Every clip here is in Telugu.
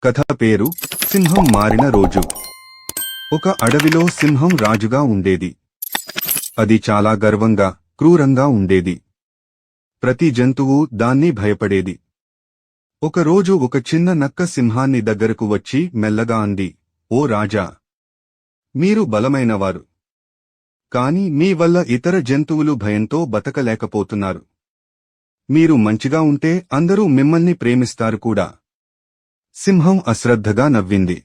కథ పేరు సింహం మారిన రోజు. ఒక అడవిలో సింహం రాజుగా ఉండేది. అది చాలా గర్వంగా, క్రూరంగా ఉండేది. ప్రతి జంతువు దాన్ని భయపడేది. ఒకరోజు ఒక చిన్న నక్క సింహాన్ని దగ్గరకు వచ్చి మెల్లగా అంది, ఓ రాజా! మీరు బలమైనవారు. కాని మీ వల్ల ఇతర జంతువులు భయంతో బతకలేకపోతున్నారు. మీరు మంచిగా ఉంటే అందరూ మిమ్మల్ని ప్రేమిస్తారు కూడా. సింహం అశ్రద్ధగా నవ్వింది.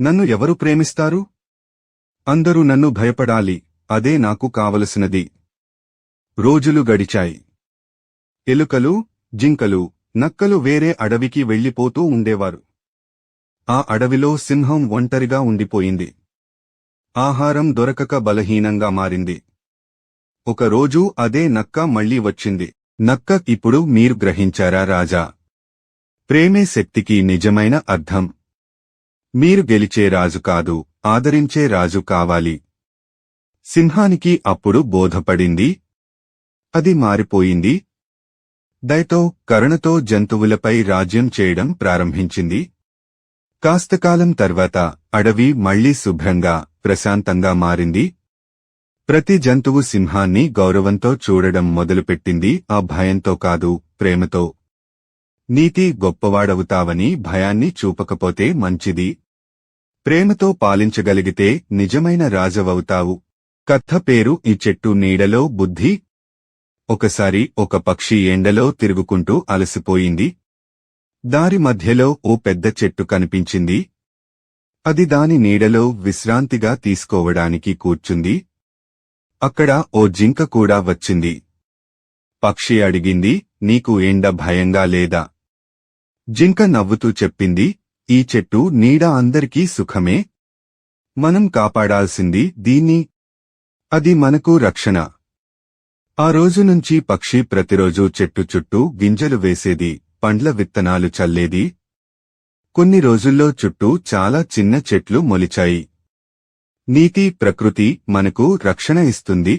నన్ను ఎవరు ప్రేమిస్తారు? అందరూ నన్ను భయపడాలి, అదే నాకు కావలసినది. రోజులు గడిచాయి. ఎలుకలు, జింకలు, నక్కలు వేరే అడవికి వెళ్లిపోతూ ఉండేవారు. ఆ అడవిలో సింహం ఒంటరిగా ఉండిపోయింది. ఆహారం దొరకక బలహీనంగా మారింది. ఒకరోజు అదే నక్క మళ్లీ వచ్చింది. నక్క, ఇప్పుడు మీరు గ్రహించారా రాజా? ప్రేమే శక్తికి నిజమైన అర్థం. మీరు గెలిచే రాజు కాదు, ఆదరించే రాజు కావాలి. సింహానికి అప్పుడు బోధపడింది. అది మారిపోయింది. దయతో, కరుణతో జంతువులపై రాజ్యం చేయడం ప్రారంభించింది. కాస్తకాలం తర్వాత అడవి మళ్లీ శుభ్రంగా, ప్రశాంతంగా మారింది. ప్రతి జంతువు సింహాన్ని గౌరవంతో చూడడం మొదలుపెట్టింది. ఆ భయంతో కాదు, ప్రేమతో. నీతి, గొప్పవాడవుతావని భయాన్ని చూపకపోతే మంచిది. ప్రేమతో పాలించగలిగితే నిజమైన రాజవవుతావు. కథ పేరు ఈ చెట్టు నీడలో బుద్ధి. ఒకసారి ఒక పక్షి ఎండలో తిరుగుకుంటూ అలసిపోయింది. దారి మధ్యలో ఓ పెద్ద చెట్టు కనిపించింది. అది దాని నీడలో విశ్రాంతిగా తీసుకోవడానికి కూర్చుంది. అక్కడ ఓ జింక కూడా వచ్చింది. పక్షి అడిగింది, నీకు ఎండ భయంగా లేదా? జింక నవ్వుతూ చెప్పింది, ఈ చెట్టు నీడ అందరికీ సుఖమే. మనం కాపాడాల్సింది దీన్ని. అది మనకు రక్షణ. ఆ రోజు నుంచి పక్షి ప్రతిరోజూ చెట్టు చుట్టూ గింజలు వేసేది, పండ్ల విత్తనాలు చల్లేది. కొన్ని రోజుల్లో చుట్టూ చాలా చిన్న చెట్లు మొలిచాయి. నీతి, ప్రకృతి మనకు రక్షణ ఇస్తుంది.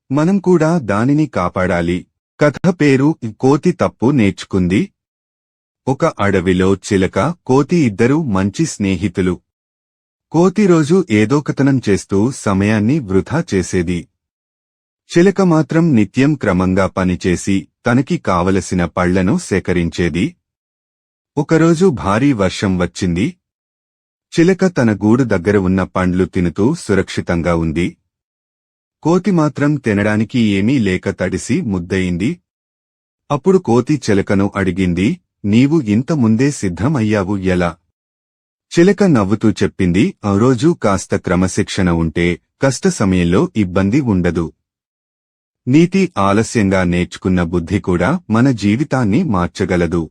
మనం కూడా దానిని కాపాడాలి. కథ పేరు కోతి తప్పు నేర్చుకుంది. ఒక అడవిలో చిలక, కోతి ఇద్దరూ మంచి స్నేహితులు. కోతి రోజు ఏదోకతనం చేస్తూ సమయాన్ని వృధా చేసేది. చిలక మాత్రం నిత్యం క్రమంగా పనిచేసి తనకి కావలసిన పళ్లను సేకరించేది. ఒకరోజు భారీ వర్షం వచ్చింది. చిలక తన గూడు దగ్గర ఉన్న పండ్లు తినుతూ సురక్షితంగా ఉంది. కోతి మాత్రం తినడానికి ఏమీ లేక తడిసి ముద్దయింది. అప్పుడు కోతి చిలకను అడిగింది, నీవు ఇంత ముందే సిద్ధం అయ్యావు ఎలా? చిలక నవ్వుతూ చెప్పింది, ఆ రోజు కాస్త క్రమశిక్షణ ఉంటే కష్ట సమయంలో ఇబ్బంది ఉండదు. నీతి, ఆలస్యంగా నేర్చుకున్న బుద్ధి కూడా మన జీవితాన్ని మార్చగలదు.